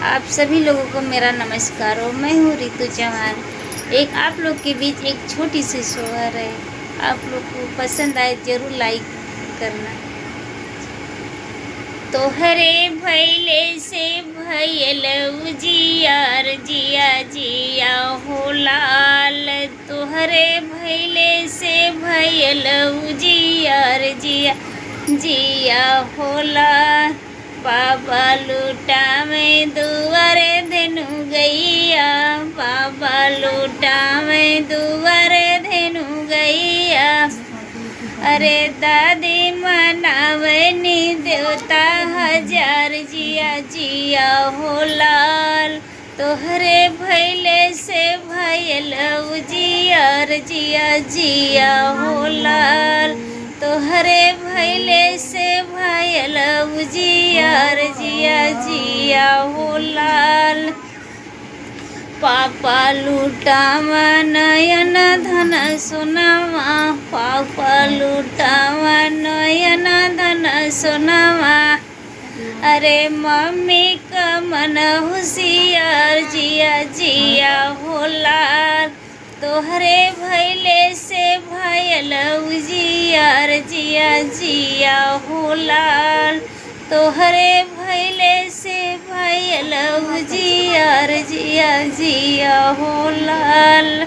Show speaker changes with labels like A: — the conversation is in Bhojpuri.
A: आप सभी लोगों को मेरा नमस्कार और मैं हूँ रितु चौहान। एक आप लोग के बीच एक छोटी सी सोहर है, आप लोग को पसंद आए ज़रूर लाइक करना। तोहरे भैले से भैल उजियार जिया जिया हो लाल, तोहरे भैले से भैल उजियार जिया जिया हो लाल। बाबा लूटा में दुआरे धेनु गैया, बाबा लूटा में दुआरे धेनु गैया। अरे दादी मनावनी देवता हजार जिया जिया हो लाल, तोहरे भैले से भैल उजियार जिया जिया हो लाल, तोहरे भैले से भैल उजियार जिया जिया हो लाल। पापा लूटावा नयन धन सोनावा, पापा लूटावा नयन धन सोनावा। अरे मम्मी का मन होशियार जिया जिया हो लाल, तोहरे भैले से भैल उजियार जिया जिया हो लाल, तोहरे भैले से भैल उजियार जिया जिया हो लाल।